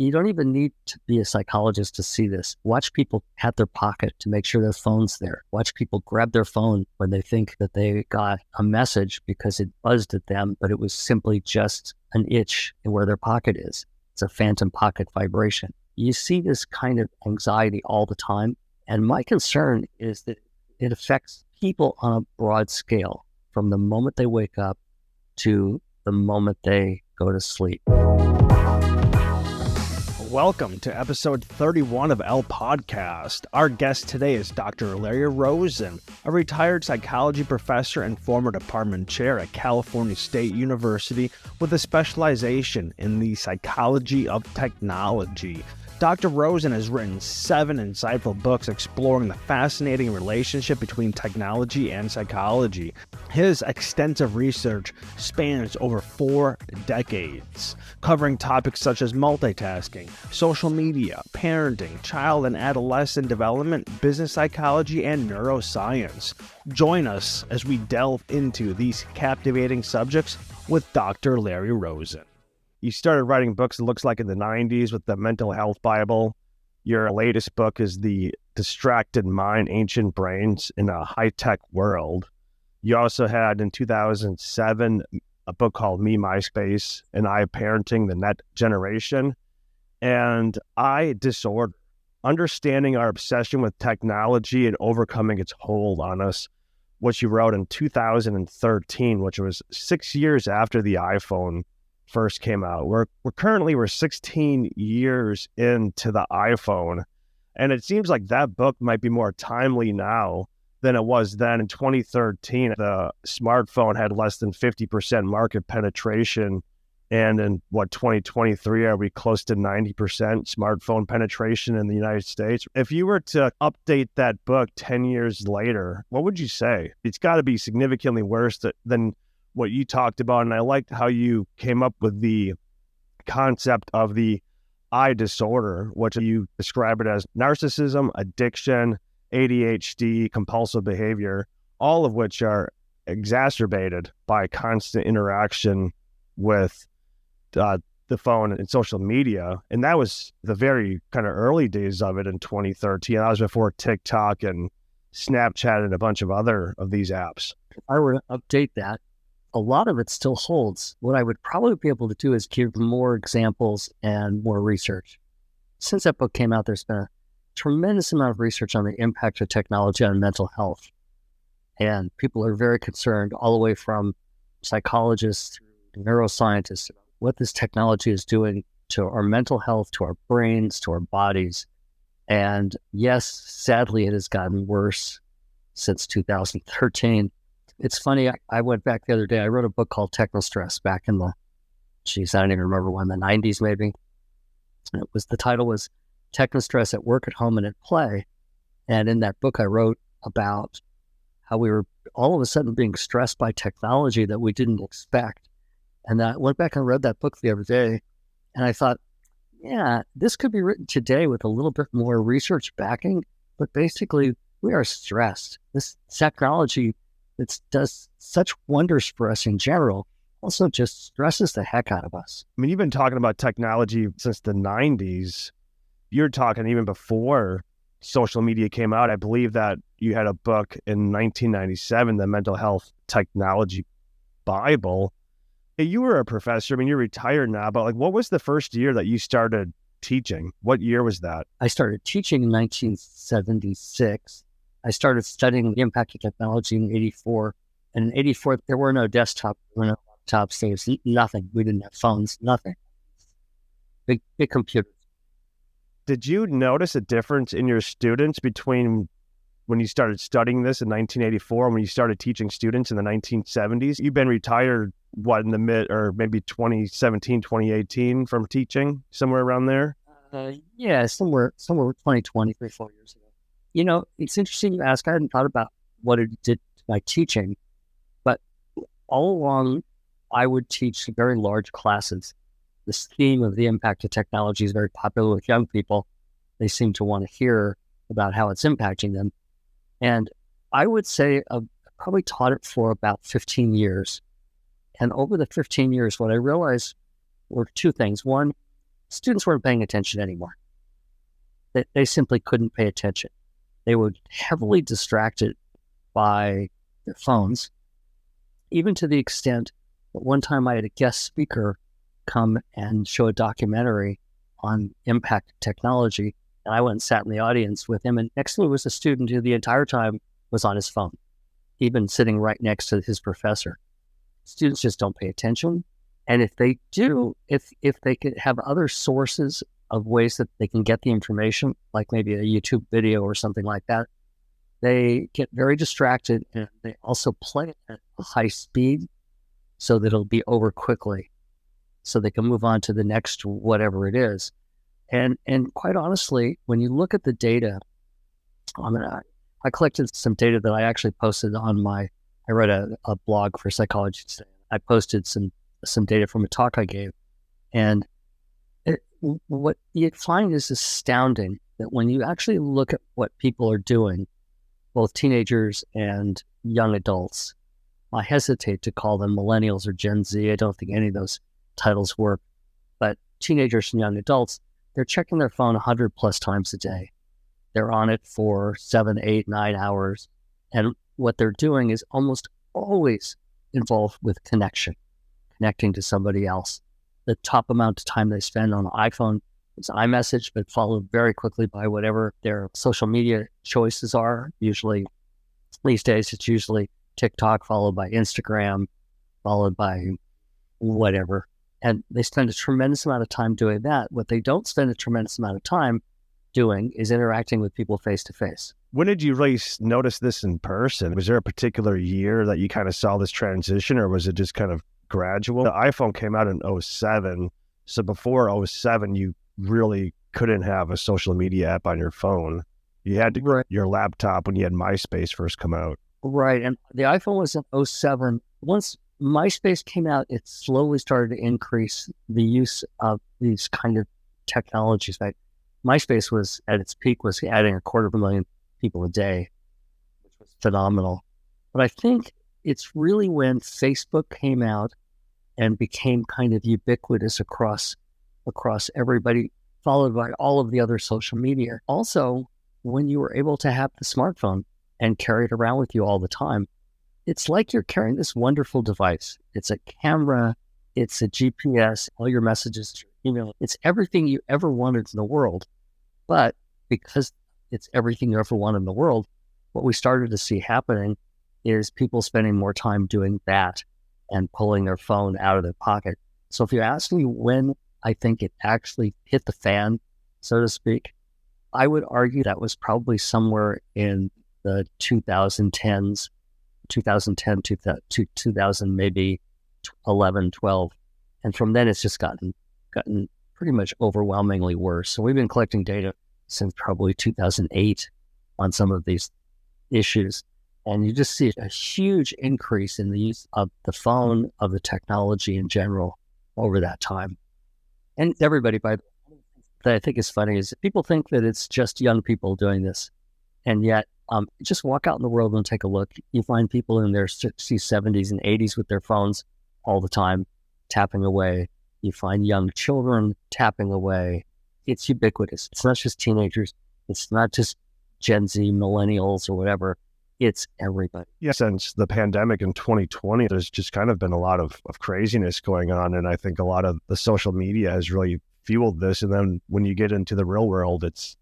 You don't even need to be a psychologist to see this. Watch people pat their pocket to make sure their phone's there. Watch people grab their phone when they think that they got a message because it buzzed at them, but it was simply just an itch in where their pocket is. It's a phantom pocket vibration. You see this kind of anxiety all the time. And my concern is that it affects people on a broad scale from the moment they wake up to the moment they go to sleep. Welcome to episode 31 of L Podcast. Our guest today is Dr. Larry Rosen, a retired psychology professor and former department chair at California State University with a specialization in the psychology of technology. Dr. Rosen has written 7 insightful books exploring the fascinating relationship between technology and psychology. His extensive research spans over 4 decades, covering topics such as multitasking, social media, parenting, child and adolescent development, business psychology, and neuroscience. Join us as we delve into these captivating subjects with Dr. Larry Rosen. You started writing books, it looks like, in the 90s with the Mental Health Bible. Your latest book is The Distracted Mind, Ancient Brains in a High-Tech World. You also had, in 2007, a book called Me, MySpace, and I Parenting the Net Generation, and I Disorder, Understanding Our Obsession with Technology and Overcoming Its Hold on Us, which you wrote in 2013, which was 6 years after the iPhone first came out. We're 16 years into the iPhone, and it seems like that book might be more timely now than it was then. In 2013, the smartphone had less than 50% market penetration, and in 2023, are we close to 90% smartphone penetration in the United States? If you were to update that book 10 years later, what would you say? It's got to be significantly worse than what you talked about, and I liked how you came up with the concept of the I disorder, which you describe it as narcissism, addiction, ADHD, compulsive behavior, all of which are exacerbated by constant interaction with the phone and social media. And that was the very kind of early days of it in 2013. That was before TikTok and Snapchat and a bunch of other of these apps. If I were to update that, a lot of it still holds. What I would probably be able to do is give more examples and more research. Since that book came out, there's been a tremendous amount of research on the impact of technology on mental health. And people are very concerned, all the way from psychologists to neuroscientists, about what this technology is doing to our mental health, to our brains, to our bodies. And yes, sadly, it has gotten worse since 2013. It's funny, I went back the other day, I wrote a book called Technostress back in I don't even remember when, the 90s maybe. And the title was Technostress at Work, at Home, and at Play. And in that book, I wrote about how we were all of a sudden being stressed by technology that we didn't expect. And I went back and read that book the other day, and I thought, yeah, this could be written today with a little bit more research backing, but basically we are stressed. This technology, it does such wonders for us in general, also just stresses the heck out of us. I mean, you've been talking about technology since the 90s. You're talking even before social media came out. I believe that you had a book in 1997, the Mental Health Technology Bible. You were a professor. I mean, you're retired now, but what was the first year that you started teaching? What year was that? I started teaching in 1976. I started studying the impact of technology in 84. And in 84, there were no desktops, there were no laptops, there was nothing. We didn't have phones, nothing. Big computers. Did you notice a difference in your students between when you started studying this in 1984 and when you started teaching students in the 1970s? You've been retired, in the mid, or maybe 2017, 2018 from teaching, somewhere around there? Yeah, somewhere 2020, 3-4 years ago. You know, it's interesting you ask. I hadn't thought about what it did to my teaching, but all along, I would teach very large classes. This theme of the impact of technology is very popular with young people. They seem to want to hear about how it's impacting them. And I would say I probably taught it for about 15 years. And over the 15 years, what I realized were 2 things. One, students weren't paying attention anymore. They simply couldn't pay attention. They were heavily distracted by their phones, even to the extent that one time I had a guest speaker come and show a documentary on impact technology. And I went and sat in the audience with him. And next to me was a student who the entire time was on his phone, even sitting right next to his professor. Students just don't pay attention. And if they do, if they could have other sources of ways that they can get the information, like maybe a YouTube video or something like that, they get very distracted, and they also play at a high speed so that it'll be over quickly so they can move on to the next whatever it is. And quite honestly, when you look at the data, I collected some data that I actually posted on I wrote a blog for Psychologist Dr. I posted some data from a talk I gave. And what you find is astounding, that when you actually look at what people are doing, both teenagers and young adults, I hesitate to call them millennials or Gen Z. I don't think any of those titles work. But teenagers and young adults, they're checking their phone 100 plus times a day. They're on it for 7, 8, 9 hours. And what they're doing is almost always involved with connecting to somebody else. The top amount of time they spend on an iPhone is iMessage, but followed very quickly by whatever their social media choices are. Usually, these days, it's usually TikTok, followed by Instagram, followed by whatever. And they spend a tremendous amount of time doing that. What they don't spend a tremendous amount of time doing is interacting with people face to face. When did you really notice this in person? Was there a particular year that you kind of saw this transition, or was it just kind of gradual? The iPhone came out in 2007. So before 2007, you really couldn't have a social media app on your phone. You had to Right. your laptop when you had MySpace first come out. Right. And the iPhone was in 2007. Once MySpace came out, it slowly started to increase the use of these kind of technologies. Like MySpace was at its peak, was adding 250,000 people a day, which was phenomenal. But I think it's really when Facebook came out and became kind of ubiquitous across everybody, followed by all of the other social media. Also, when you were able to have the smartphone and carry it around with you all the time, it's like you're carrying this wonderful device. It's a camera, it's a GPS, all your messages, your email, it's everything you ever wanted in the world. But because it's everything you ever wanted in the world, what we started to see happening is people spending more time doing that and pulling their phone out of their pocket. So if you ask me when I think it actually hit the fan, so to speak, I would argue that was probably somewhere in the 2010s, 2010 to 2000, maybe 11, 12. And from then it's just gotten pretty much overwhelmingly worse. So we've been collecting data since probably 2008 on some of these issues. And you just see a huge increase in the use of the phone, of the technology in general over that time. And everybody, by the way, that I think is funny is that people think that it's just young people doing this. And yet, just walk out in the world and take a look. You find people in their 60s, 70s, and 80s with their phones all the time, tapping away. You find young children tapping away. It's ubiquitous. It's not just teenagers. It's not just Gen Z, millennials, or whatever. It's everybody. Yeah, since the pandemic in 2020, there's just kind of been a lot of craziness going on. And I think a lot of the social media has really fueled this. And then when you get into the real world, it's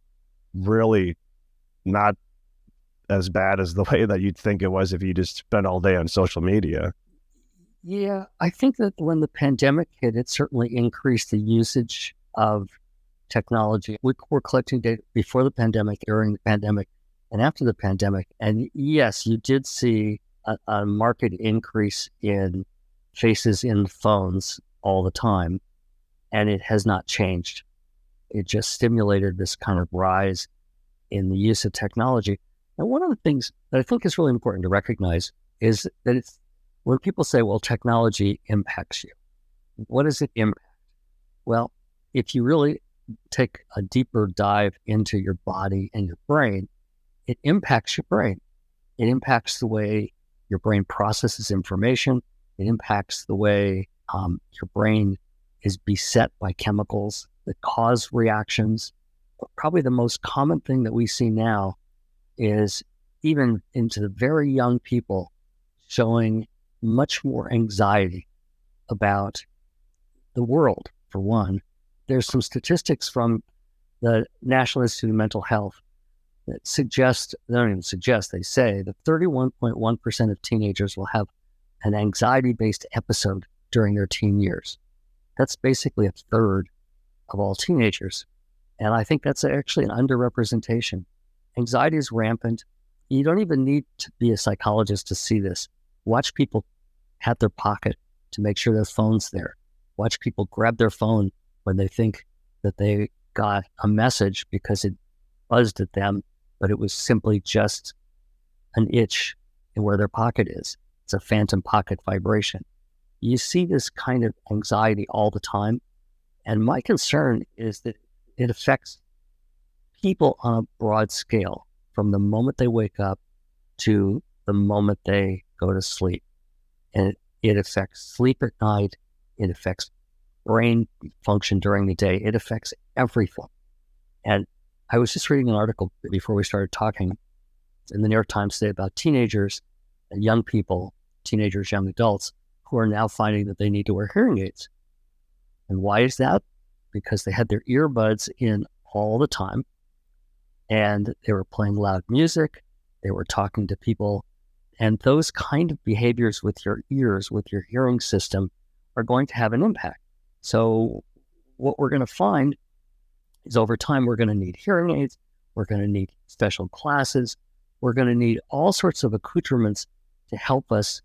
really not as bad as the way that you'd think it was if you just spent all day on social media. Yeah, I think that when the pandemic hit, it certainly increased the usage of technology. We're collecting data before the pandemic, during the pandemic, and after the pandemic. And yes, you did see a marked increase in faces in phones all the time, and it has not changed. It just stimulated this kind of rise in the use of technology. And one of the things that I think is really important to recognize is that it's when people say, well, technology impacts you, what does it impact? Well, if you really take a deeper dive into your body and your brain, it impacts your brain. It impacts the way your brain processes information. It impacts the way your brain is beset by chemicals that cause reactions. But probably the most common thing that we see now is even into the very young people showing much more anxiety about the world, for one. There's some statistics from the National Institute of Mental Health that suggest, they don't even suggest, they say that 31.1% of teenagers will have an anxiety-based episode during their teen years. That's basically a third of all teenagers. And I think that's actually an underrepresentation. Anxiety is rampant. You don't even need to be a psychologist to see this. Watch people pat their pocket to make sure their phone's there. Watch people grab their phone when they think that they got a message because it buzzed at them, but it was simply just an itch in where their pocket is. It's a phantom pocket vibration. You see this kind of anxiety all the time. And my concern is that it affects people on a broad scale, from the moment they wake up to the moment they go to sleep. And it affects sleep at night. It affects brain function during the day. It affects everything. And I was just reading an article before we started talking in the New York Times today about teenagers and young people, teenagers, young adults, who are now finding that they need to wear hearing aids. And why is that? Because they had their earbuds in all the time, and they were playing loud music, they were talking to people, and those kind of behaviors with your ears, with your hearing system, are going to have an impact. So what we're going to find is over time, we're going to need hearing aids, we're going to need special classes, we're going to need all sorts of accoutrements to help us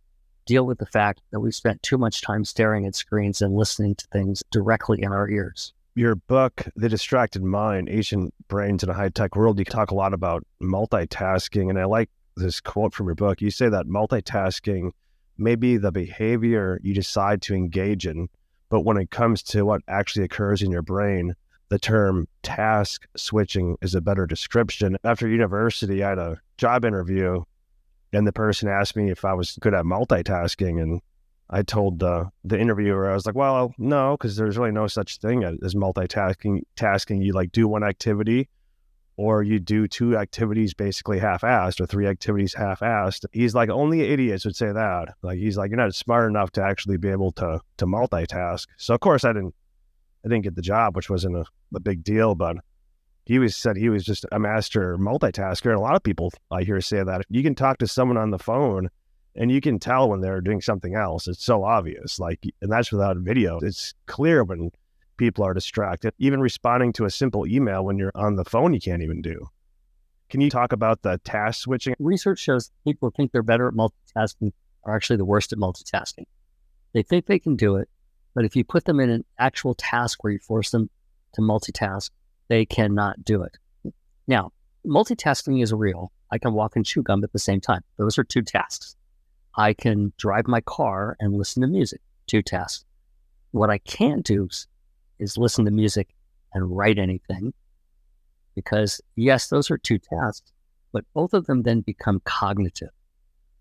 deal with the fact that we spent too much time staring at screens and listening to things directly in our ears. Your book, The Distracted Mind, Ancient Brains in a High-Tech World, you talk a lot about multitasking, and I like this quote from your book. You say that multitasking may be the behavior you decide to engage in, but when it comes to what actually occurs in your brain, the term task switching is a better description. After university, I had a job interview, and the person asked me if I was good at multitasking, and I told the interviewer, I was like, well, no, because there's really no such thing as multitasking. You like do one activity, or you do two activities basically half-assed, or three activities half-assed. He's like, only idiots would say that. Like, he's like, you're not smart enough to actually be able to multitask. So of course I didn't get the job, which wasn't a big deal, but said he was just a master multitasker. And a lot of people I hear say that. You can talk to someone on the phone and you can tell when they're doing something else. It's so obvious, and that's without video. It's clear when people are distracted. Even responding to a simple email when you're on the phone, you can't even do. Can you talk about the task switching? Research shows people who think they're better at multitasking are actually the worst at multitasking. They think they can do it, but if you put them in an actual task where you force them to multitask, they cannot do it. Now, multitasking is real. I can walk and chew gum at the same time. Those are two tasks. I can drive my car and listen to music, two tasks. What I can't do is listen to music and write anything, because yes, those are two tasks, but both of them then become cognitive.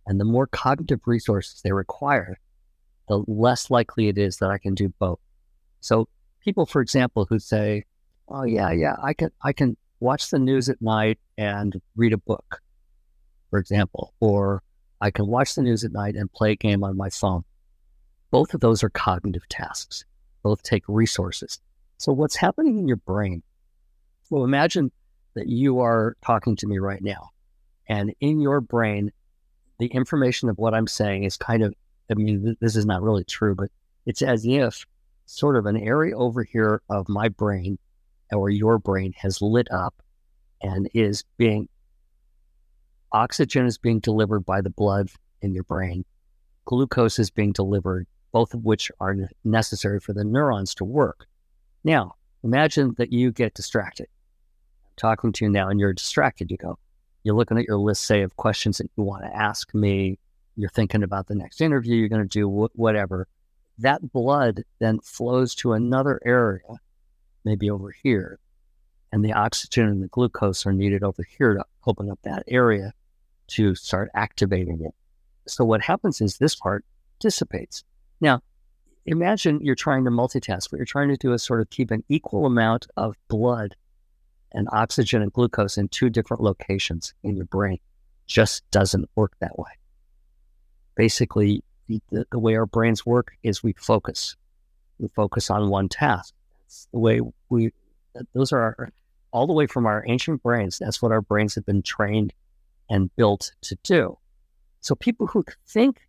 And the more cognitive resources they require, the less likely it is that I can do both. So people, for example, who say, oh yeah, I can watch the news at night and read a book, for example, or I can watch the news at night and play a game on my phone. Both of those are cognitive tasks. Both take resources. So what's happening in your brain? Well, imagine that you are talking to me right now, and in your brain, the information of what I'm saying is this is not really true, but it's as if sort of an area over here of my brain or your brain has lit up and oxygen is being delivered by the blood in your brain. Glucose is being delivered, both of which are necessary for the neurons to work. Now, imagine that you get distracted. I'm talking to you now and you're distracted. You're looking at your list, say, of questions that you want to ask me. You're thinking about the next interview you're going to do, whatever. That blood then flows to another area, maybe over here, and the oxygen and the glucose are needed over here to open up that area to start activating it. So what happens is this part dissipates. Now, imagine you're trying to multitask. What you're trying to do is sort of keep an equal amount of blood and oxygen and glucose in two different locations in your brain. Just doesn't work that way. Basically, the way our brains work is we focus. We focus on one task. That's the way those are all the way from our ancient brains. That's what our brains have been trained and built to do. So people who think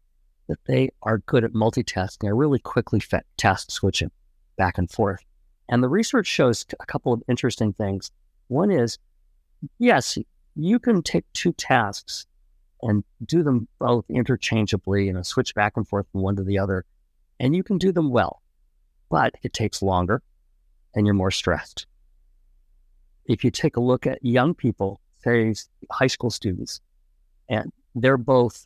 that they are good at multitasking are really quickly task switching back and forth. And the research shows a couple of interesting things. One is, yes, you can take two tasks and do them both interchangeably, switch back and forth from one to the other, and you can do them well, but it takes longer and you're more stressed. If you take a look at young people, say high school students, and they're both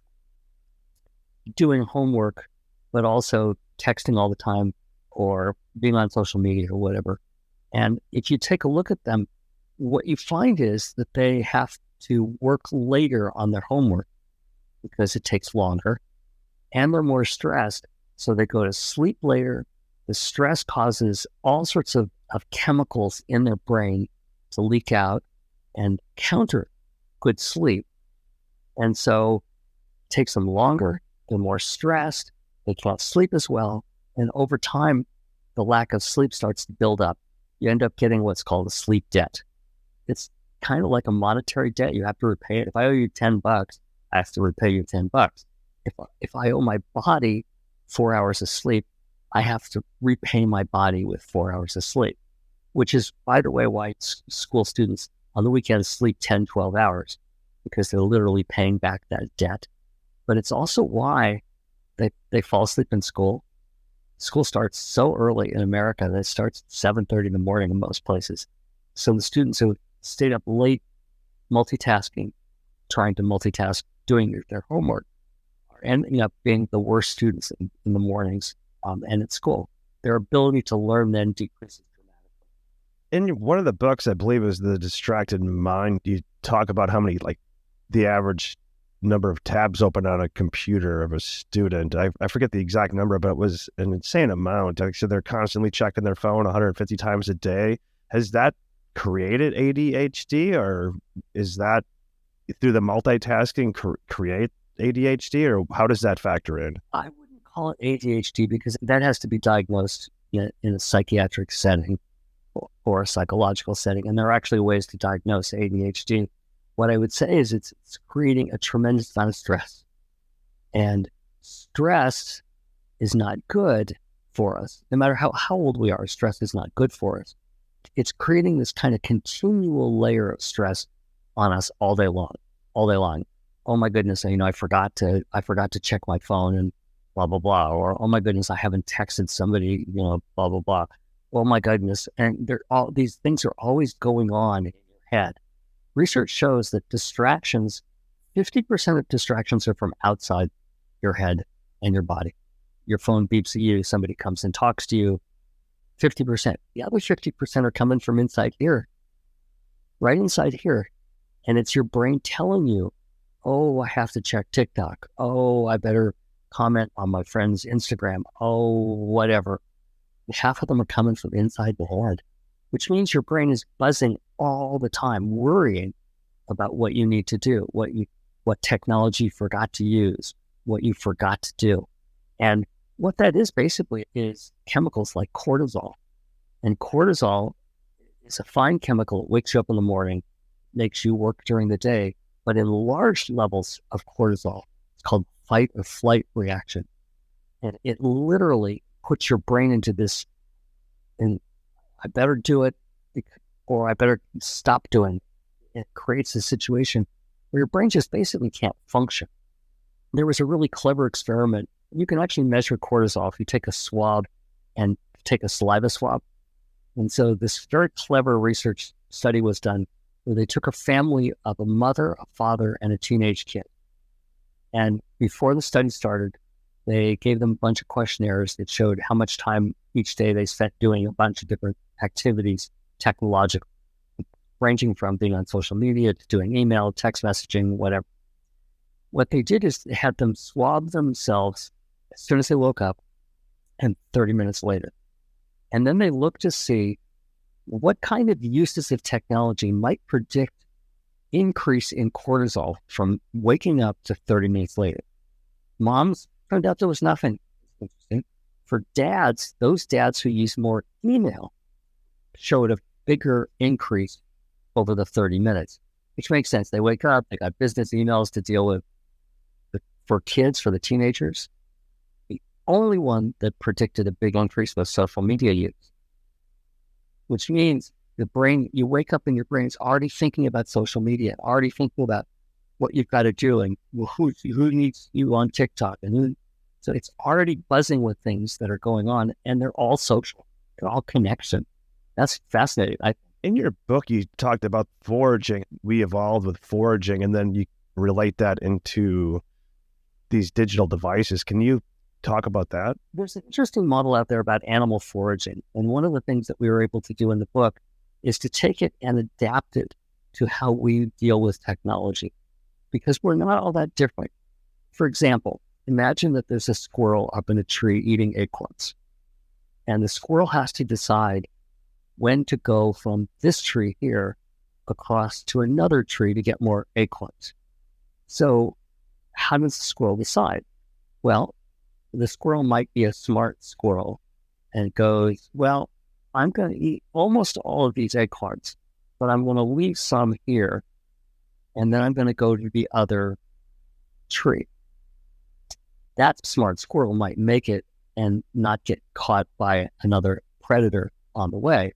doing homework, but also texting all the time or being on social media or whatever. And if you take a look at them, what you find is that they have to work later on their homework because it takes longer and they're more stressed. So they go to sleep later. The stress causes all sorts of chemicals in their brain to leak out and counter good sleep. And so it takes them longer. They're more stressed. They can't sleep as well. And over time, the lack of sleep starts to build up. You end up getting what's called a sleep debt. It's kind of like a monetary debt. You have to repay it. If I owe you $10, I have to repay you $10. If I owe my body 4 hours of sleep, I have to repay my body with 4 hours of sleep, which is, by the way, why school students on the weekends sleep 10, 12 hours, because they're literally paying back that debt. But it's also why they fall asleep in school. School starts so early in America that it starts at 7:30 in the morning in most places. So the students who stayed up late multitasking, trying to multitask, doing their homework, are ending up being the worst students in the mornings and at school. Their ability to learn then decreases dramatically. In one of the books, I believe it was The Distracted Mind, you talk about how many, like, the average number of tabs open on a computer of a student. I forget the exact number, but it was an insane amount. Like, so they're constantly checking their phone 150 times a day. Has that created ADHD, or is that through the multitasking create ADHD, or how does that factor in? I wouldn't call it ADHD because that has to be diagnosed in a psychiatric setting or a psychological setting. And there are actually ways to diagnose ADHD. What I would say is it's creating a tremendous amount of stress. And stress is not good for us. No matter how old we are, stress is not good for us. It's creating this kind of continual layer of stress on us all day long. Oh my goodness, I forgot to check my phone and blah, blah, blah. Or, oh my goodness, I haven't texted somebody, blah, blah, blah. Oh my goodness. And these things are always going on in your head. Research shows that 50% of distractions are from outside your head and your body. Your phone beeps at you, somebody comes and talks to you, 50%. The other 50% are coming from inside here, right inside here. And it's your brain telling you, oh, I have to check TikTok. Oh, I better comment on my friend's Instagram. Oh, whatever. Half of them are coming from inside the head, which means your brain is buzzing all the time, worrying about what you need to do, what technology you forgot to use, what you forgot to do. And what that is basically is chemicals like cortisol. And cortisol is a fine chemical. It wakes you up in the morning, makes you work during the day. But in large levels of cortisol, it's called fight or flight reaction. And it literally puts your brain into this, and I better do it or I better stop doing it. It creates a situation where your brain just basically can't function. There was a really clever experiment. You can actually measure cortisol if you take a swab and take a saliva swab. And so this very clever research study was done where they took a family of a mother, a father, and a teenage kid. And before the study started, they gave them a bunch of questionnaires that showed how much time each day they spent doing a bunch of different activities, technological, ranging from being on social media to doing email, text messaging, whatever. What they did is they had them swab themselves as soon as they woke up, and 30 minutes later. And then they look to see what kind of uses of technology might predict increase in cortisol from waking up to 30 minutes later. Moms, turned out there was nothing. Interesting. For dads, those dads who use more email showed a bigger increase over the 30 minutes, which makes sense. They wake up, they got business emails to deal with. For kids, for the teenagers, the only one that predicted a big increase was social media use, which means the brain, you wake up and your brain's already thinking about social media, already thinking about what you've got to do and who needs you on TikTok. So it's already buzzing with things that are going on, and they're all social. They're all connection. That's fascinating. In your book, you talked about foraging. We evolved with foraging, and then you relate that into these digital devices. Can you talk about that? There's an interesting model out there about animal foraging. And one of the things that we were able to do in the book is to take it and adapt it to how we deal with technology, because we're not all that different. For example, imagine that there's a squirrel up in a tree eating acorns, and the squirrel has to decide when to go from this tree here across to another tree to get more acorns. So how does the squirrel decide? Well, the squirrel might be a smart squirrel and goes, well, I'm going to eat almost all of these acorns, but I'm going to leave some here, and then I'm going to go to the other tree. That smart squirrel might make it and not get caught by another predator on the way.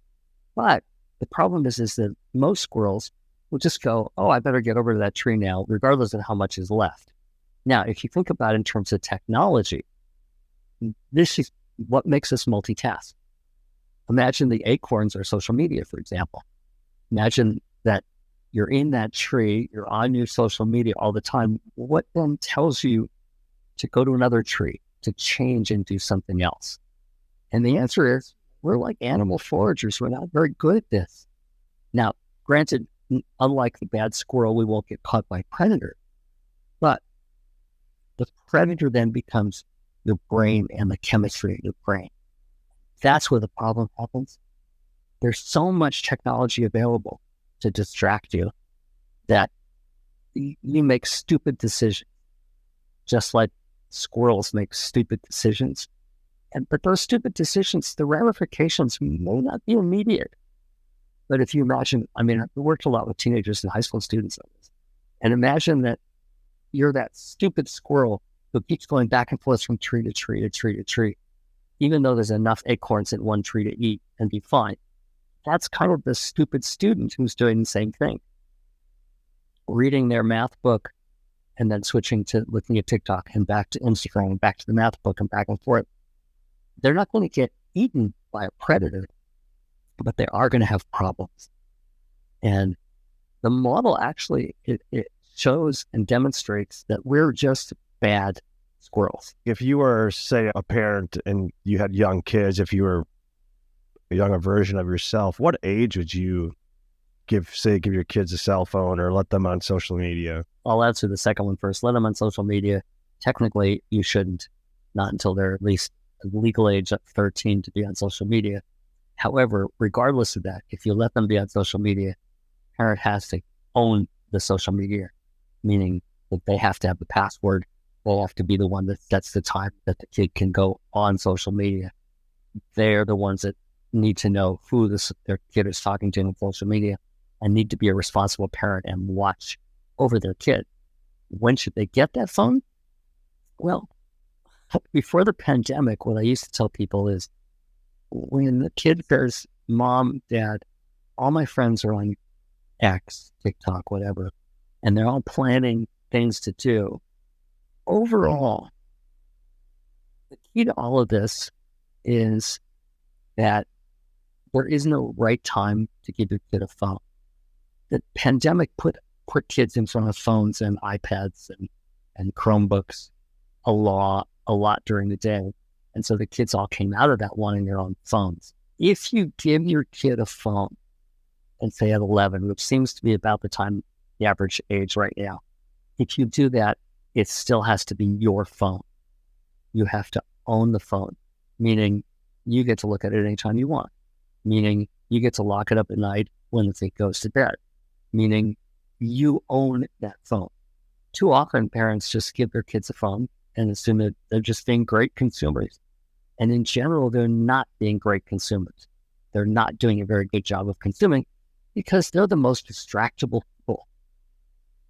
But the problem is that most squirrels will just go, oh, I better get over to that tree now, regardless of how much is left. Now, if you think about it in terms of technology, this is what makes us multitask. Imagine the acorns are social media, for example. Imagine that you're in that tree, you're on your social media all the time. What then tells you to go to another tree, to change and do something else? And the answer is, we're like animal foragers. We're not very good at this. Now, granted, unlike the bad squirrel, we won't get caught by predator, but the predator then becomes the brain and the chemistry of the brain. That's where the problem happens. There's so much technology available to distract you that you make stupid decisions, just like squirrels make stupid decisions. But those stupid decisions, the ramifications may not be immediate. But if you imagine, I've worked a lot with teenagers and high school students on this, and imagine that you're that stupid squirrel who keeps going back and forth from tree to tree to tree to tree, even though there's enough acorns in one tree to eat and be fine. That's kind of the stupid student who's doing the same thing, reading their math book and then switching to looking at TikTok and back to Instagram and back to the math book and back and forth. They're not going to get eaten by a predator, but they are going to have problems. And the model actually, it shows and demonstrates that we're just bad squirrels. If you were, say, a parent and you had young kids, if you were a younger version of yourself, what age would you give your kids a cell phone or let them on social media? I'll answer the second one first. Let them on social media. Technically, you shouldn't, not until they're at least legal age of 13 to be on social media. However, regardless of that, if you let them be on social media, parent has to own the social media, meaning that they have to have the password. They have to be the one that sets the time that the kid can go on social media. They're the ones that need to know who their kid is talking to on social media and need to be a responsible parent and watch over their kid. When should they get that phone? Well, before the pandemic, what I used to tell people is when the kid says, Mom, Dad, all my friends are on X, TikTok, whatever, and they're all planning things to do. Overall, the key to all of this is that there is no right time to give your kid a phone. The pandemic put kids in front of phones and iPads and Chromebooks a lot during the day. And so the kids all came out of that wanting their own phones. If you give your kid a phone, and say at 11, which seems to be about the time, the average age right now, if you do that, it still has to be your phone. You have to own the phone. meaning you get to look at it anytime you want, meaning you get to lock it up at night when the thing goes to bed, meaning you own that phone. Too often, parents just give their kids a phone and assume that they're just being great consumers. And in general, they're not being great consumers. They're not doing a very good job of consuming because they're the most distractible people.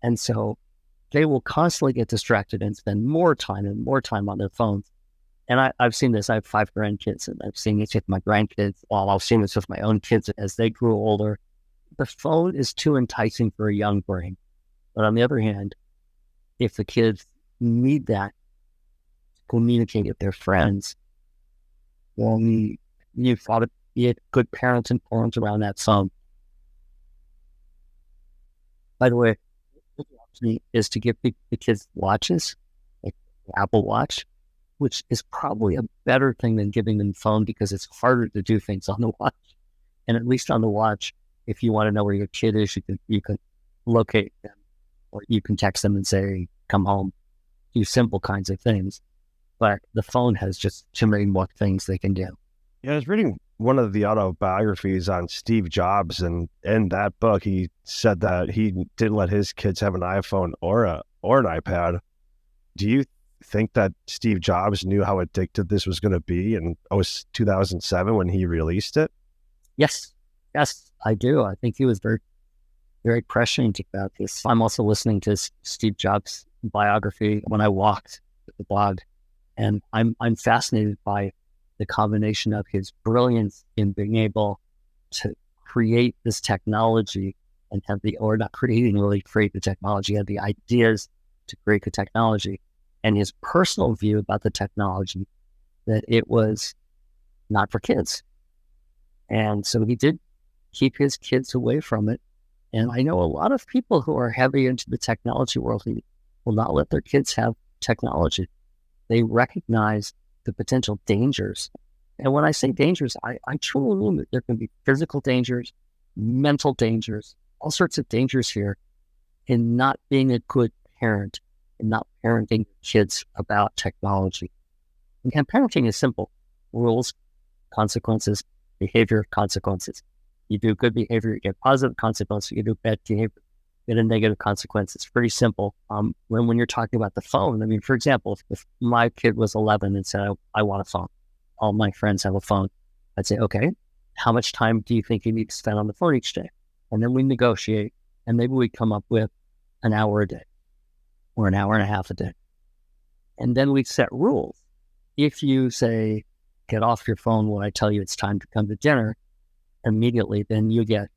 And so they will constantly get distracted and spend more time on their phones. And I've seen this. I have 5 grandkids, and I've seen this with my grandkids. Well, I've seen this with my own kids as they grew older. The phone is too enticing for a young brain. But on the other hand, if the kids need that to communicate with their friends, well, you've got to be a good parent and parent around that phone. By the way, is to give the kids watches, like Apple Watch, which is probably a better thing than giving them phone because it's harder to do things on the watch. And at least on the watch, if you want to know where your kid is, you can locate them, or you can text them and say, come home, do simple kinds of things. But the phone has just too many more things they can do. Yeah, I was reading one of the autobiographies on Steve Jobs, and in that book, he said that he didn't let his kids have an iPhone or an iPad. Do you think that Steve Jobs knew how addictive this was going to be in 2007 when he released it? Yes, I do. I think he was very, very prescient about this. I'm also listening to Steve Jobs' biography when I walked the blog, and I'm fascinated by the combination of his brilliance in being able to create this technology and create the technology, had the ideas to create the technology, and his personal view about the technology, that it was not for kids. And so he did keep his kids away from it. And I know a lot of people who are heavy into the technology world who will not let their kids have technology. They recognize the potential dangers. And when I say dangers, I truly mean that there can be physical dangers, mental dangers, all sorts of dangers here in not being a good parent and not parenting kids about technology. And parenting is simple: rules, consequences, behavior, consequences. You do good behavior, you get positive consequences. You do bad behavior, you get a negative consequence. It's pretty simple. When you're talking about the phone, I mean, for example, if my kid was 11 and said, I want a phone, all my friends have a phone, I'd say, okay, how much time do you think you need to spend on the phone each day? And then we negotiate, and maybe we come up with an hour a day or an hour and a half a day. And then we set rules. If you say, get off your phone when I tell you it's time to come to dinner, immediately, then you get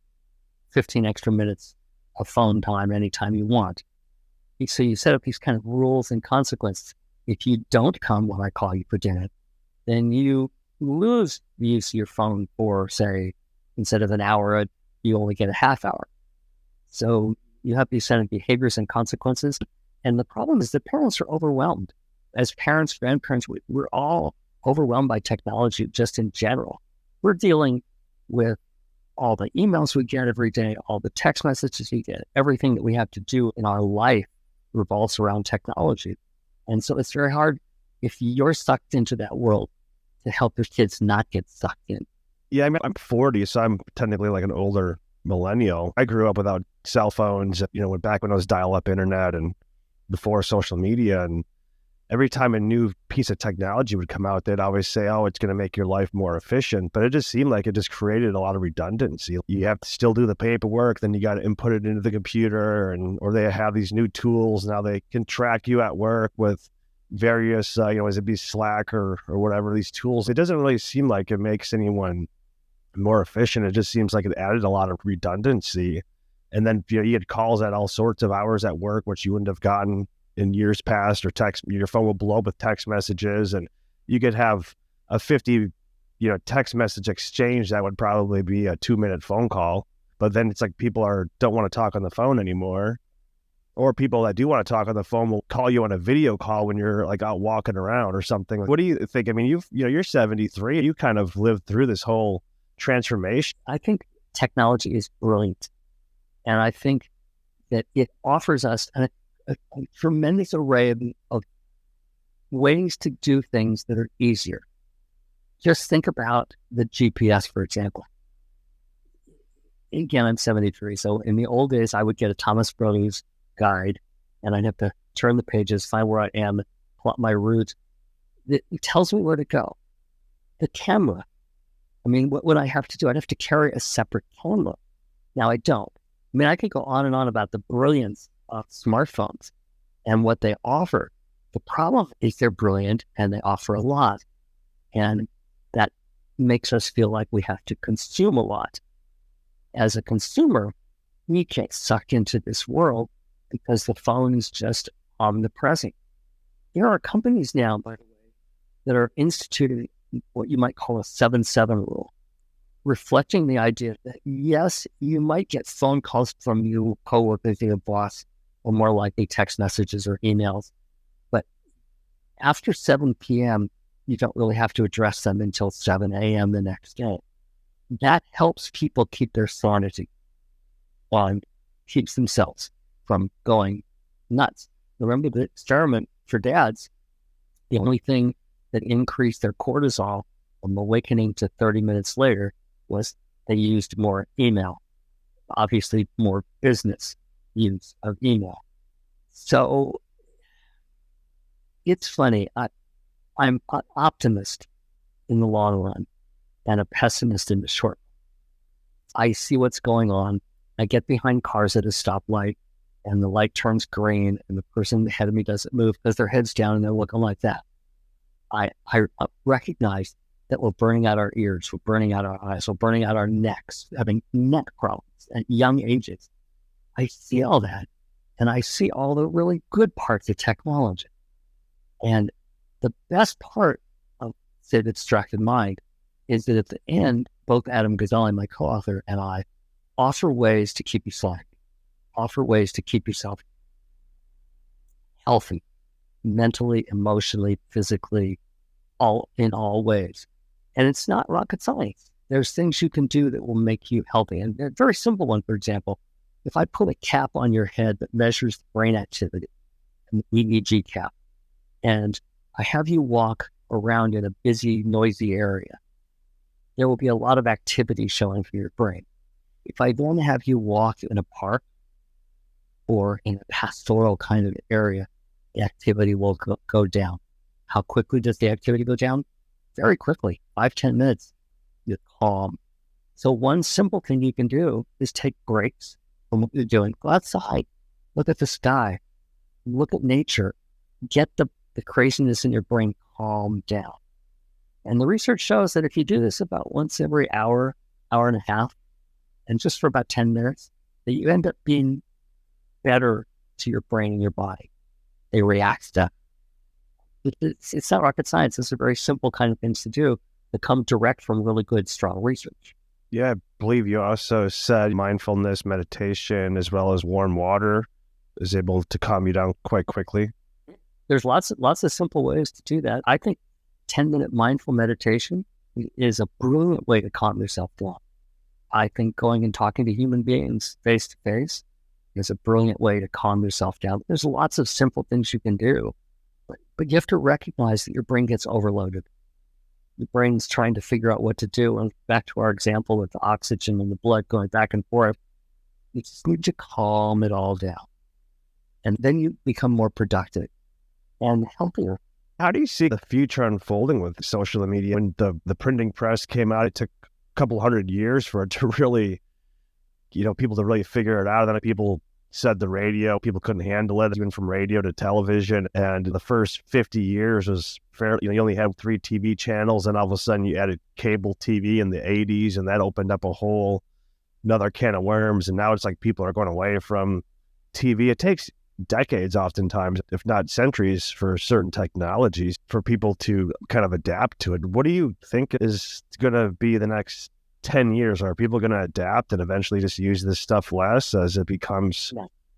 15 extra minutes of phone time anytime you want. So you set up these kind of rules and consequences. If you don't come when I call you for dinner, then you lose the use of your phone for, say, instead of an hour, you only get a half hour. So you have these set of behaviors and consequences. And the problem is that parents are overwhelmed. As parents, grandparents, we're all overwhelmed by technology just in general. We're dealing with all the emails we get every day, all the text messages we get, everything that we have to do in our life revolves around technology. And so it's very hard if you're sucked into that world to help your kids not get sucked in. Yeah, I'm 40, so I'm technically like an older millennial. I grew up without cell phones, back when I was dial-up internet and before social media. And every time a new piece of technology would come out, they'd always say, oh, it's going to make your life more efficient. But it just seemed like it just created a lot of redundancy. You have to still do the paperwork, then you got to input it into the computer, or they have these new tools. Now they can track you at work with various, as it be Slack or whatever, these tools. It doesn't really seem like it makes anyone more efficient. It just seems like it added a lot of redundancy. And then, you get calls at all sorts of hours at work, which you wouldn't have gotten in years past, or your phone will blow up with text messages, and you could have a 50, text message exchange that would probably be a 2-minute phone call. But then it's like people don't want to talk on the phone anymore, or people that do want to talk on the phone will call you on a video call when you're like out walking around or something. What do you think? I mean, you're 73, you kind of lived through this whole transformation. I think technology is brilliant, and I think that it offers us a tremendous array of ways to do things that are easier. Just think about the GPS, for example. Again, I'm 73. So in the old days, I would get a Thomas Brothers guide and I'd have to turn the pages, find where I am, plot my route. It tells me where to go. The camera, I mean, what would I have to do? I'd have to carry a separate camera. Now I don't. I mean, I could go on and on about the brilliance of smartphones and what they offer. The problem is they're brilliant and they offer a lot. And that makes us feel like we have to consume a lot. As a consumer, we get sucked into this world because the phone is just omnipresent. There are companies now, by the way, that are instituting what you might call a 7-7 rule, reflecting the idea that, yes, you might get phone calls from your coworkers, your boss, or more likely text messages or emails. But after 7 p.m., you don't really have to address them until 7 a.m. the next day. That helps people keep their sanity and keeps themselves from going nuts. Remember the experiment for dads, the only thing that increased their cortisol from awakening to 30 minutes later was they used more email, obviously more business use of email. So it's funny. I'm an optimist in the long run and a pessimist in the short. I see what's going on. I get behind cars at a stoplight and the light turns green and the person ahead of me doesn't move because their head's down and they're looking like that. I recognize that we're burning out our ears, we're burning out our eyes, we're burning out our necks, having neck problems at young ages. I see all that and I see all the really good parts of technology. And the best part of the distracted mind is that at the end, both Adam Ghazali, my co-author, and I offer ways to keep you slack, offer ways to keep yourself healthy, mentally, emotionally, physically, in all ways. And it's not rocket science. There's things you can do that will make you healthy. And a very simple one, for example, if I put a cap on your head that measures the brain activity, an EEG cap, and I have you walk around in a busy, noisy area, there will be a lot of activity showing for your brain. If I then have you walk in a park or in a pastoral kind of area, the activity will go down. How quickly does the activity go down? Very quickly, 5-10 minutes, you're calm. So one simple thing you can do is take breaks from what you're doing. Go outside, look at the sky, look at nature, get the craziness in your brain calmed down. And the research shows that if you do this about once every hour, hour and a half, and just for about 10 minutes, that you end up being better to your brain and your body. They react to it's not rocket science. It's a very simple kind of things to do that come direct from really good, strong research. Yeah, I believe you also said mindfulness, meditation, as well as warm water is able to calm you down quite quickly. There's lots of simple ways to do that. I think 10-minute mindful meditation is a brilliant way to calm yourself down. I think going and talking to human beings face to face is a brilliant way to calm yourself down. There's lots of simple things you can do, but you have to recognize that your brain gets overloaded. The brain's trying to figure out what to do. And back to our example with the oxygen and the blood going back and forth, you just need to calm it all down. And then you become more productive and healthier. How do you see the future unfolding with social media? When the printing press came out, it took a couple hundred years for it to really, people to really figure it out. And then people said the radio, people couldn't handle it, even from radio to television. And the first 50 years was fairly, you only had 3 TV channels, and all of a sudden you added cable TV in the 80s, and that opened up another can of worms. And now it's like people are going away from TV. It takes decades oftentimes, if not centuries, for certain technologies for people to kind of adapt to it. What do you think is going to be the next 10 years? Are people going to adapt and eventually just use this stuff less as it becomes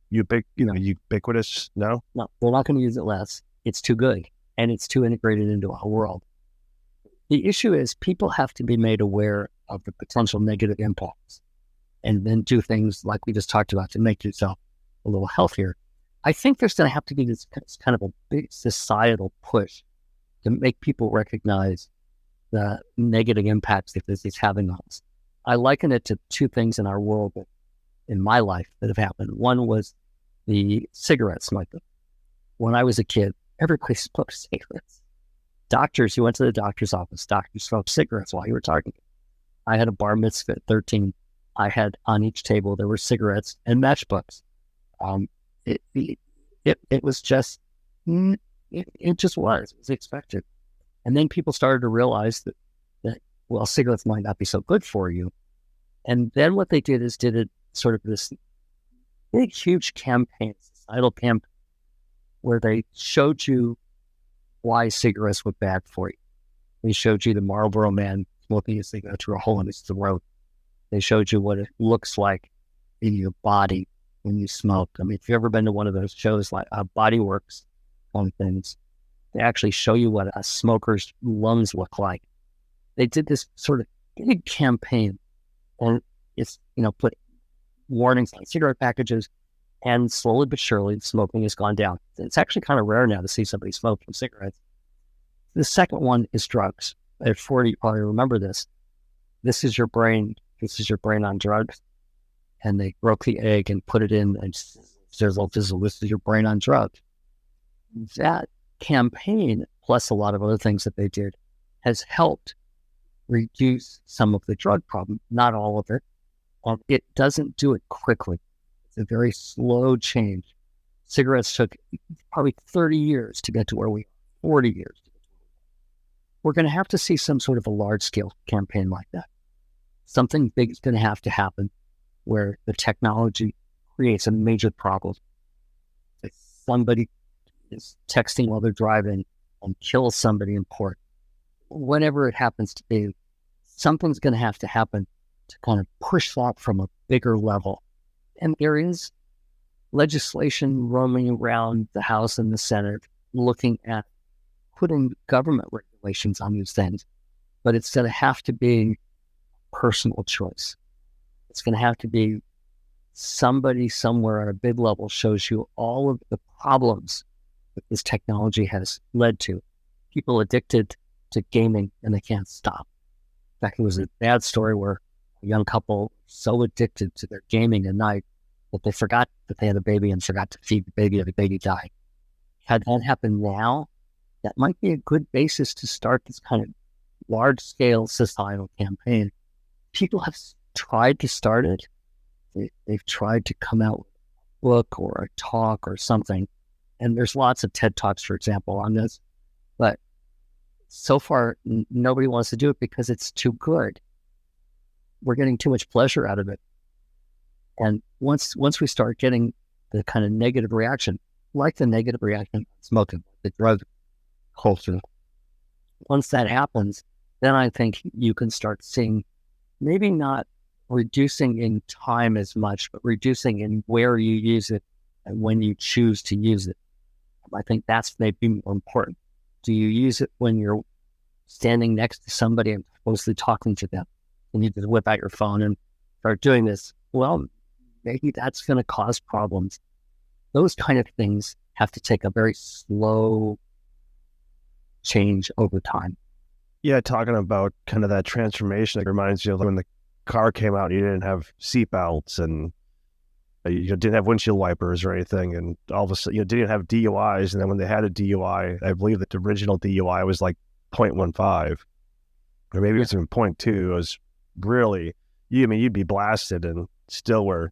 ubiquitous? No, we're not going to use it less. It's too good and it's too integrated into our world. The issue is people have to be made aware of the potential negative impacts and then do things like we just talked about to make yourself a little healthier. I think there's going to have to be this kind of a big societal push to make people recognize the negative impacts that this is having on us. I liken it to two things in our world, in my life, that have happened. One was the cigarette smoking. When I was a kid, everybody smoked cigarettes. Doctors, you went to the doctor's office, doctors smoked cigarettes while you were talking. I had a bar mitzvah at 13. I had on each table, there were cigarettes and matchbooks. It was just, it just was. It was expected. And then people started to realize that, well, cigarettes might not be so good for you. And then what they did is did it sort of this big, huge campaign, societal campaign, where they showed you why cigarettes were bad for you. They showed you the Marlboro man smoking a cigarette through a hole in his throat. They showed you what it looks like in your body when you smoke. I mean, if you've ever been to one of those shows like Body Works on things, they actually show you what a smoker's lungs look like. They did this sort of big campaign, and it's, put warnings on cigarette packages, and slowly but surely smoking has gone down. It's actually kind of rare now to see somebody smoke from cigarettes. The second one is drugs. At 40, you probably remember this. This is your brain on drugs. And they broke the egg and put it in, and there's a fizzle. This is your brain on drugs. That campaign, plus a lot of other things that they did, has helped reduce some of the drug problem. Not all of it. It doesn't do it quickly. It's a very slow change. Cigarettes took probably 30 years to get to where we are, 40 years. We're going to have to see some sort of a large-scale campaign like that. Something big is going to have to happen where the technology creates a major problem. If somebody is texting while they're driving and kills somebody in port, whatever it happens to be, something's going to have to happen to kind of push that from a bigger level. And there is legislation roaming around the House and the Senate looking at putting government regulations on these things, but it's going to have to be personal choice. It's going to have to be somebody somewhere at a big level shows you all of the problems that this technology has led to. People addicted to gaming and they can't stop. In fact, it was a bad story where a young couple so addicted to their gaming at night that they forgot that they had a baby and forgot to feed the baby, and the baby died. Had that happened now, that might be a good basis to start this kind of large-scale societal campaign. People have tried to start it. They've tried to come out with a book or a talk or something. And there's lots of TED Talks, for example, on this. But so far, nobody wants to do it because it's too good. We're getting too much pleasure out of it. And once we start getting the kind of negative reaction, like the negative reaction to smoking, the drug culture, once that happens, then I think you can start seeing maybe not reducing in time as much, but reducing in where you use it and when you choose to use it. I think that's maybe more important. Do you use it when you're standing next to somebody and supposedly talking to them, and you just whip out your phone and start doing this? Well, maybe that's going to cause problems. Those kind of things have to take a very slow change over time. Yeah, talking about kind of that transformation, it reminds you of when the car came out, you didn't have seatbelts and you didn't have windshield wipers or anything, and all of a sudden you didn't have DUIs, and then when they had a DUI, I believe that the original DUI was like 0.15, or maybe it's even 0.2. It was really, you'd be blasted, and still we're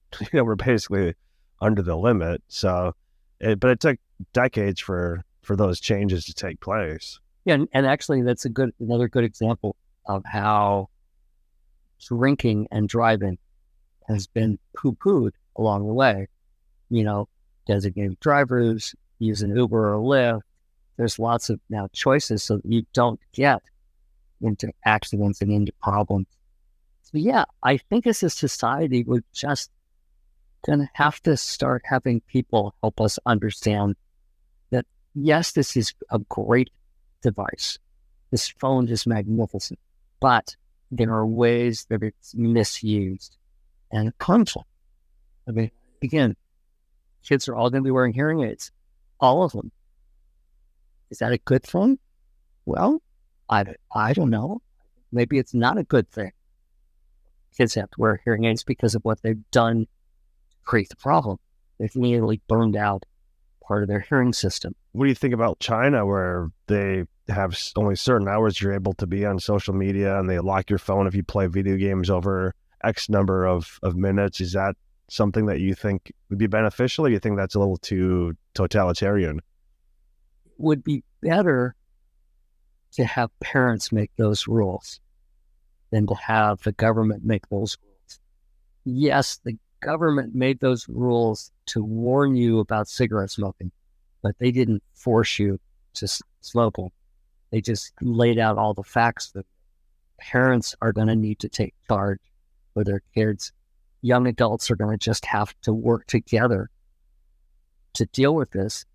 basically under the limit. So, but it took decades for those changes to take place. Yeah, and actually that's another good example of how drinking and driving has been poo-pooed along the way. Designated drivers, using Uber or Lyft. There's lots of now choices so that you don't get into accidents and into problems. So yeah, I think as a society, we're just going to have to start having people help us understand that, yes, this is a great device. This phone is magnificent, but there are ways that it's misused and harmful. I mean, again, kids are all going to be wearing hearing aids. All of them. Is that a good thing? Well, I don't know. Maybe it's not a good thing. Kids have to wear hearing aids because of what they've done to create the problem. They've nearly burned out part of their hearing system. What do you think about China, where they have only certain hours you're able to be on social media, and they lock your phone if you play video games over X number of minutes? Is that something that you think would be beneficial, or you think that's a little too totalitarian? It would be better to have parents make those rules than to have the government make those rules. Yes, the government made those rules to warn you about cigarette smoking, but they didn't force you to smoke them. They just laid out all the facts that parents are going to need to take charge for their kids. Young adults are going to just have to work together to deal with this.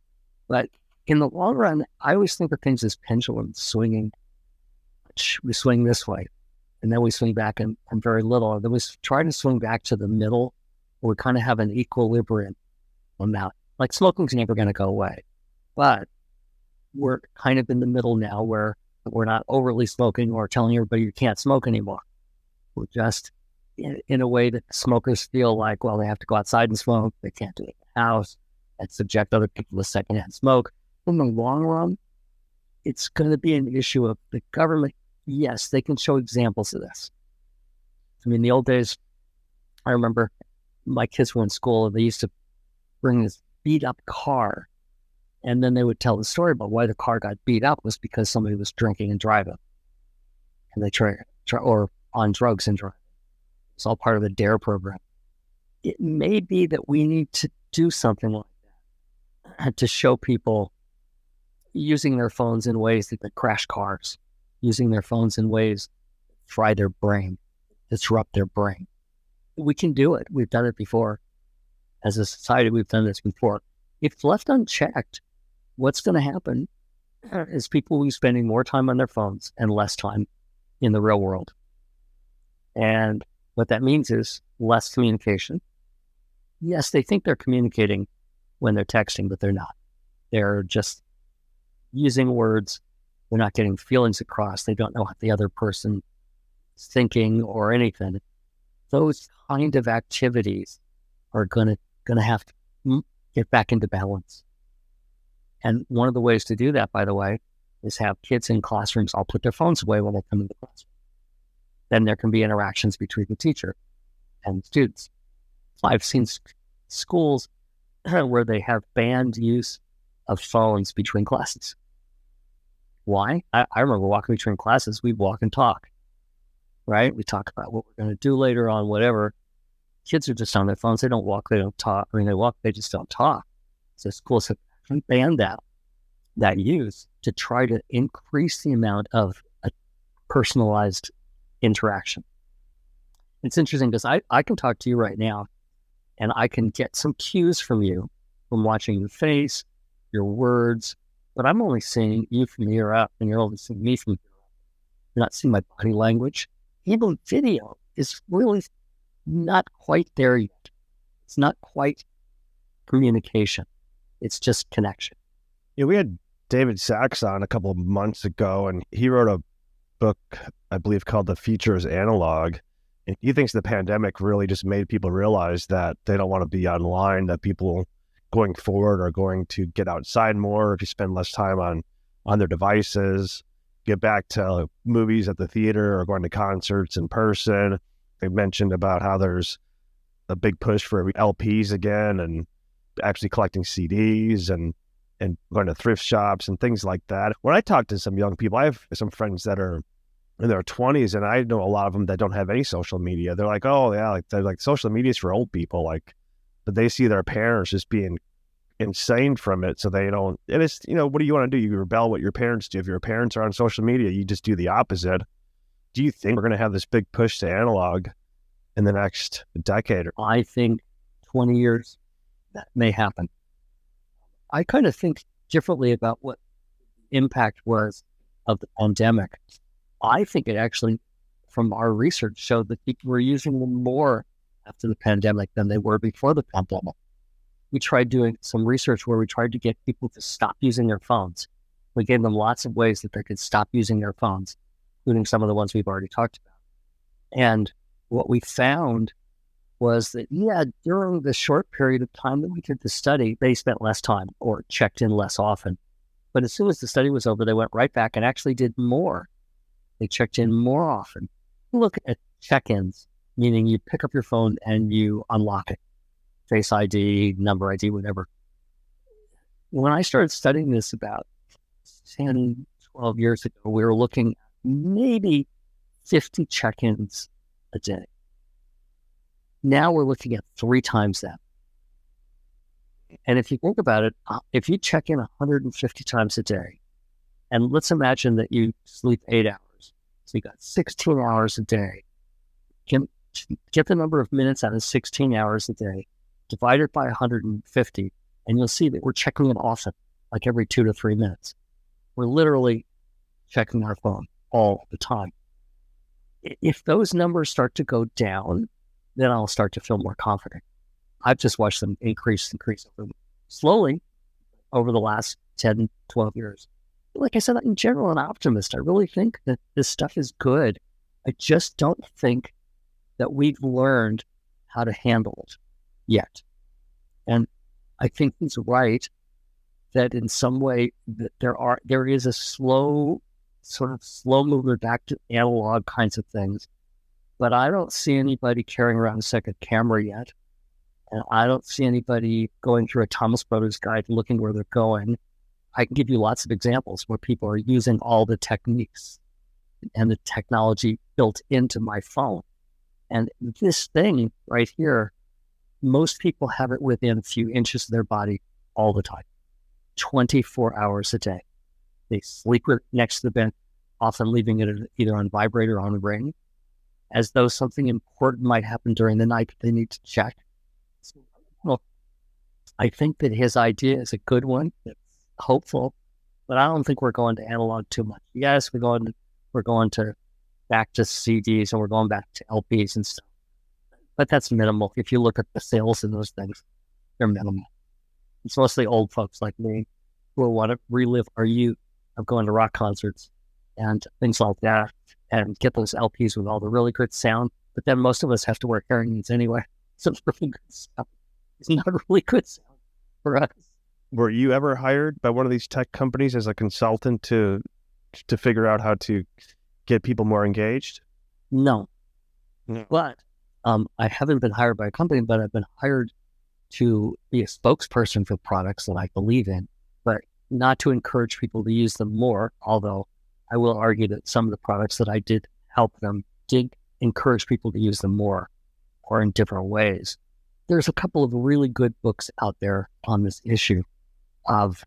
But in the long run, I always think of things as pendulums swinging. We swing this way, and then we swing back and very little. And then we try to swing back to the middle, where we kind of have an equilibrium amount. Like smoking's never going to go away, but we're kind of in the middle now, where we're not overly smoking or telling everybody you can't smoke anymore. We're just in a way that smokers feel like, well, they have to go outside and smoke. They can't do it in the house and subject other people to secondhand smoke. In the long run, it's going to be an issue of the government. Yes, they can show examples of this. I mean, the old days, I remember my kids were in school and they used to bring this beat up car. And then they would tell the story about why the car got beat up was because somebody was drinking and driving. And they or on drugs and driving. It's all part of the DARE program. It may be that we need to do something like that to show people using their phones in ways that crash cars, using their phones in ways that fry their brain, disrupt their brain. We can do it. We've done it before. As a society, we've done this before. If left unchecked, what's going to happen is people will be spending more time on their phones and less time in the real world. And what that means is less communication. Yes, they think they're communicating when they're texting, but they're not. They're just using words. They're not getting feelings across. They don't know what the other person is thinking or anything. Those kind of activities are going to have to get back into balance. And one of the ways to do that, by the way, is have kids in classrooms all put their phones away when they come into the classroom. Then there can be interactions between the teacher and students. I've seen schools where they have banned use of phones between classes. Why? I remember walking between classes, we'd walk and talk, right? We talk about what we're going to do later on, whatever. Kids are just on their phones. They don't walk, they don't talk. I mean, they walk, they just don't talk. So schools have banned that use to try to increase the amount of a personalized interaction. It's interesting because I can talk to you right now and I can get some cues from you from watching your face, your words, but I'm only seeing you from here up and you're only seeing me from here up. You're not seeing my body language. Even video is really not quite there yet. It's not quite communication. It's just connection. Yeah, we had David Sachs on a couple of months ago, and he wrote a book, I believe, called The Future is Analog. And he thinks the pandemic really just made people realize that they don't want to be online, that people going forward are going to get outside more, to spend less time on their devices, get back to movies at the theater or going to concerts in person. They mentioned about how there's a big push for LPs again and actually collecting CDs and going to thrift shops and things like that. When I talk to some young people, I have some friends that are in their 20s, and I know a lot of them that don't have any social media. They're like, oh yeah, they're like social media is for old people, but they see their parents just being insane from it, so they don't. And it's, what do you want to do? You rebel what your parents do. If your parents are on social media, you just do the opposite. Do you think we're going to have this big push to analog in the next decade? I think 20 years, that may happen. I kind of think differently about what the impact was of the pandemic. I think it actually, from our research, showed that people were using them more after the pandemic than they were before the pandemic. We tried doing some research where we tried to get people to stop using their phones. We gave them lots of ways that they could stop using their phones. including some of the ones we've already talked about. And what we found was that, during the short period of time that we did the study, they spent less time or checked in less often. But as soon as the study was over, they went right back and actually did more. They checked in more often. Look at check-ins, meaning you pick up your phone and you unlock it. Face ID, number ID, whatever. When I started studying this about 10, 12 years ago, we were looking at maybe 50 check-ins a day. Now we're looking at 3 times that. And if you think about it, if you check in 150 times a day, and let's imagine that you sleep 8 hours, so you got 16 hours a day. Get the number of minutes out of 16 hours a day, divide it by 150, and you'll see that we're checking in often, like every 2 to 3 minutes. We're literally checking our phone all the time. If those numbers start to go down, then I'll start to feel more confident. I've just watched them increase slowly over the last 10, 12 years. Like I said, in general, an optimist. I really think that this stuff is good. I just don't think that we've learned how to handle it yet. And I think he's right that in some way that there is a slow movement back to analog kinds of things. But I don't see anybody carrying around a second camera yet. And I don't see anybody going through a Thomas Brothers guide looking where they're going. I can give you lots of examples where people are using all the techniques and the technology built into my phone. And this thing right here, most people have it within a few inches of their body all the time, 24 hours a day. They sleep next to the bed, often leaving it either on vibrate or on ring, as though something important might happen during the night that they need to check. So, well, I think that his idea is a good one. It's hopeful, but I don't think we're going to analog too much. Yes, we're going to back to CDs and we're going back to LPs and stuff. But that's minimal. If you look at the sales in those things, they're minimal. It's mostly old folks like me who will want to relive our youth of going to rock concerts and things like that and get those LPs with all the really good sound. But then most of us have to wear hearing aids anyway. So it's really good sound. It's not really good sound for us. Were you ever hired by one of these tech companies as a consultant to figure out how to get people more engaged? No. But I haven't been hired by a company, but I've been hired to be a spokesperson for products that I believe in, but not to encourage people to use them more, although I will argue that some of the products that I did help them did encourage people to use them more or in different ways. There's a couple of really good books out there on this issue of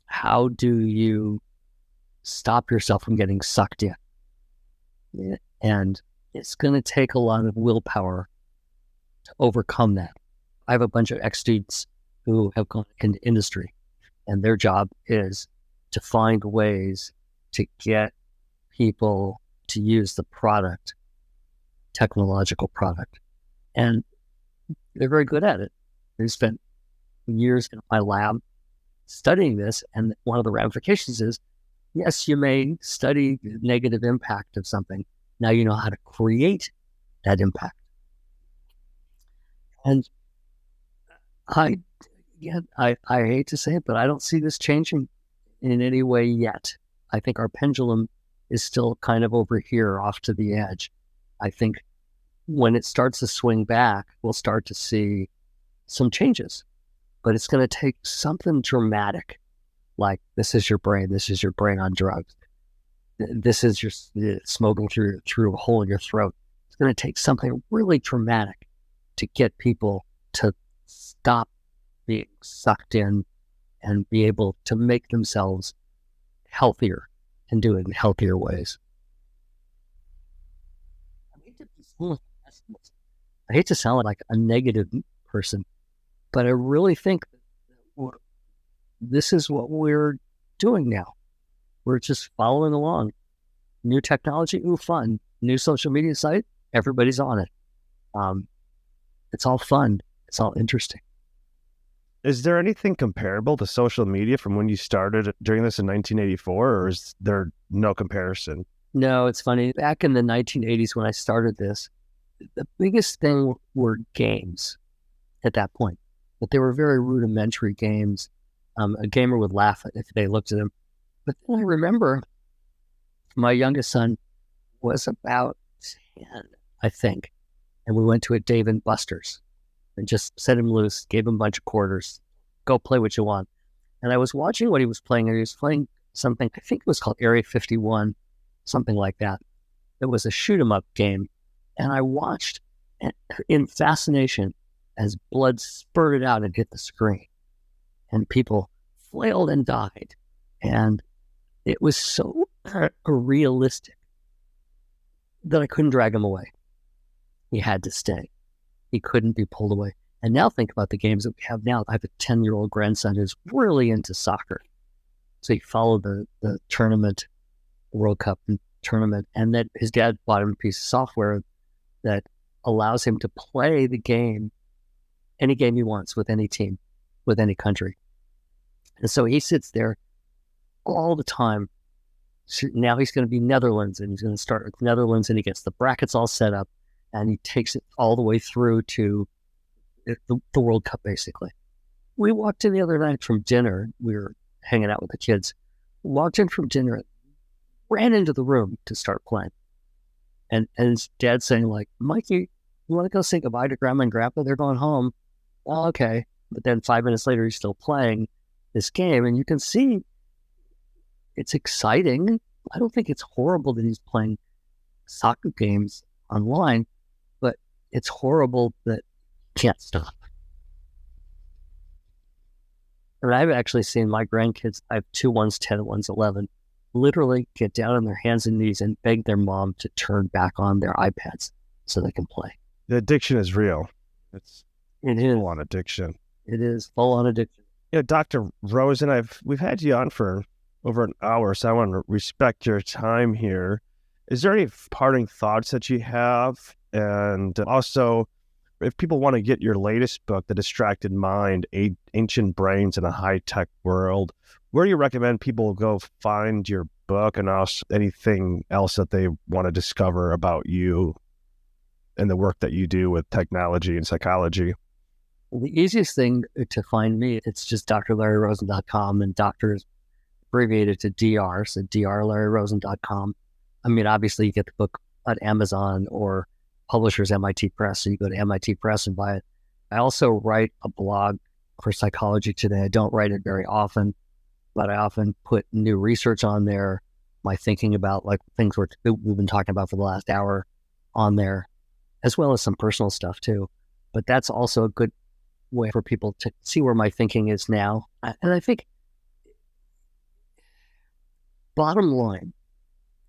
how do you stop yourself from getting sucked in. And it's going to take a lot of willpower to overcome that. I have a bunch of ex-students who have gone into industry, and their job is to find ways to get people to use the product, technological product. And they're very good at it. They spent years in my lab studying this, and one of the ramifications is, yes, you may study the negative impact of something. Now you know how to create that impact. And I hate to say it, but I don't see this changing in any way yet. I think our pendulum is still kind of over here off to the edge. I think when it starts to swing back, we'll start to see some changes, but it's going to take something dramatic, like this is your brain on drugs. This is your smoking through a hole in your throat. It's going to take something really dramatic to get people to stop being sucked in and be able to make themselves healthier and do it in healthier ways. I hate to sound like a negative person, but I really think that this is what we're doing now. We're just following along. New technology, fun. New social media site, everybody's on it. It's all fun. It's all interesting. Is there anything comparable to social media from when you started doing this in 1984, or is there no comparison? No, it's funny. Back in the 1980s when I started this, the biggest thing were games at that point. But they were very rudimentary games. A gamer would laugh if they looked at them. But then I remember my youngest son was about 10, I think. And we went to a Dave and Buster's and just set him loose, gave him a bunch of quarters, go play what you want. And I was watching what he was playing, and he was playing something, I think it was called Area 51, something like that. It was a shoot 'em up game. And I watched in fascination as blood spurted out and hit the screen. And people flailed and died. And it was so realistic that I couldn't drag him away. He had to stay. He couldn't be pulled away. And now think about the games that we have now. I have a 10-year-old grandson who's really into soccer. So he followed the tournament, the World Cup tournament, and that his dad bought him a piece of software that allows him to play the game, any game he wants with any team, with any country. And so he sits there all the time. So now he's going to be Netherlands, and he's going to start with Netherlands, and he gets the brackets all set up, and he takes it all the way through to the World Cup, basically. We walked in the other night from dinner. We were hanging out with the kids. Walked in from dinner, ran into the room to start playing. And his dad saying, like, Mikey, you want to go say goodbye to Grandma and Grandpa? They're going home. Oh, okay. But then 5 minutes later, he's still playing this game. And you can see it's exciting. I don't think it's horrible that he's playing soccer games online, but it's horrible that he can't stop. And I've actually seen my grandkids, I have two, one's 10 and one's 11, literally get down on their hands and knees and beg their mom to turn back on their iPads so they can play. The addiction is real. It is full-on addiction. It is full-on addiction. You know, Dr. Rosen, we've had you on for over an hour, so I want to respect your time here. Is there any parting thoughts that you have? And also, if people want to get your latest book, The Distracted Mind, Ancient Brains in a High-Tech World, where do you recommend people go find your book, and also anything else that they want to discover about you and the work that you do with technology and psychology? The easiest thing to find me, it's just drlarryrosen.com, and doctor is abbreviated to DR, so drlarryrosen.com. I mean, obviously you get the book at Amazon or publishers MIT Press, so you go to MIT Press and buy it. I also write a blog for Psychology Today. I don't write it very often, but I often put new research on there, my thinking about like things we've been talking about for the last hour on there, as well as some personal stuff too. But that's also a good way for people to see where my thinking is now. And I think bottom line,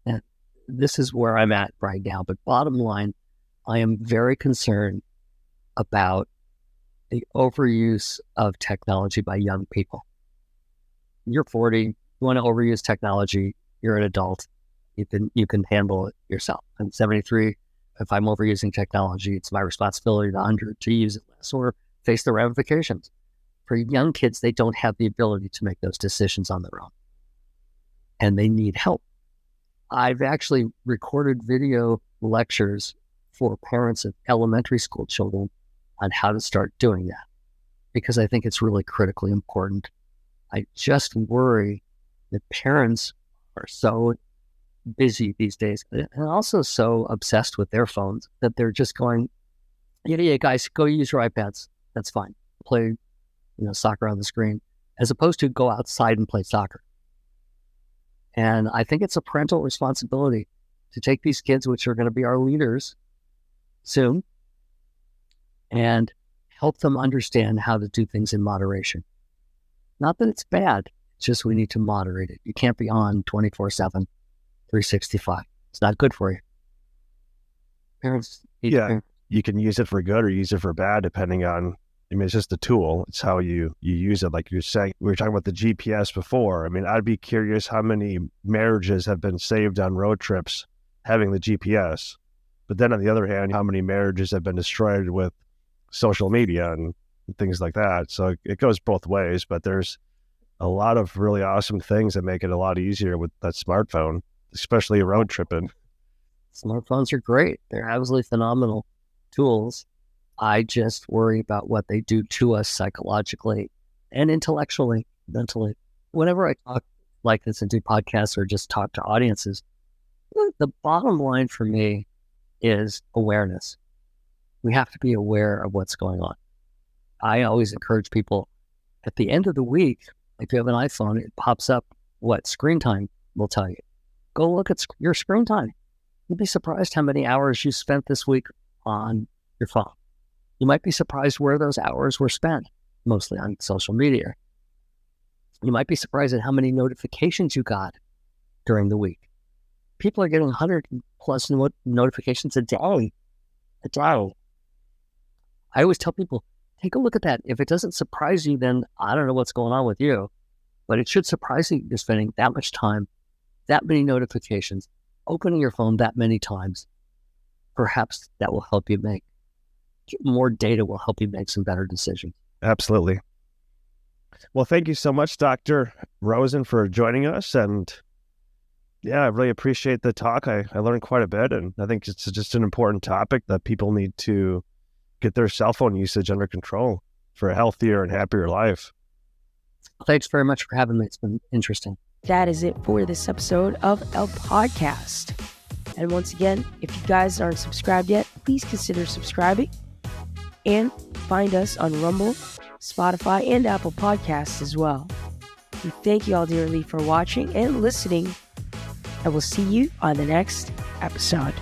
and this is where I'm at right now, but bottom line, I am very concerned about the overuse of technology by young people. You're 40, you want to overuse technology, you're an adult, you can handle it yourself. I'm 73. If I'm overusing technology, it's my responsibility to use it less or face the ramifications. For young kids, they don't have the ability to make those decisions on their own, and they need help. I've actually recorded video lectures for parents of elementary school children on how to start doing that, because I think it's really critically important. I just worry that parents are so busy these days and also so obsessed with their phones that they're just going, yeah, guys, go use your iPads. That's fine. Play, soccer on the screen, as opposed to go outside and play soccer. And I think it's a parental responsibility to take these kids, which are going to be our leaders soon, and help them understand how to do things in moderation. Not that it's bad, it's just we need to moderate it. You can't be on 24/7, 365. It's not good for you. Parents need to you can use it for good or use it for bad, depending on, it's just a tool. It's how you use it. Like you're saying, we were talking about the GPS before. I'd be curious how many marriages have been saved on road trips having the GPS. But then on the other hand, how many marriages have been destroyed with social media and things like that. So it goes both ways, but there's a lot of really awesome things that make it a lot easier with that smartphone. especially road tripping. Smartphones are great. They're absolutely phenomenal tools. I just worry about what they do to us psychologically and intellectually, mentally. Whenever I talk like this and do podcasts or just talk to audiences, the bottom line for me is awareness. We have to be aware of what's going on. I always encourage people at the end of the week, if you have an iPhone, it pops up what screen time will tell you. Go look at your screen time. You'll be surprised how many hours you spent this week on your phone. You might be surprised where those hours were spent, mostly on social media. You might be surprised at how many notifications you got during the week. People are getting 100 plus notifications a day. I always tell people, take a look at that. If it doesn't surprise you, then I don't know what's going on with you, but it should surprise you. You're spending that much time, that many notifications, opening your phone that many times. Perhaps that will help you make more data, will help you make some better decisions. Absolutely. Well, thank you so much, Dr. Rosen, for joining us. And yeah, I really appreciate the talk. I learned quite a bit, and I think it's just an important topic that people need to get their cell phone usage under control for a healthier and happier life. Thanks very much for having me. It's been interesting. That is it for this episode of El Podcast. And once again, if you guys aren't subscribed yet, please consider subscribing. And find us on Rumble, Spotify, and Apple Podcasts as well. We thank you all dearly for watching and listening. I will see you on the next episode.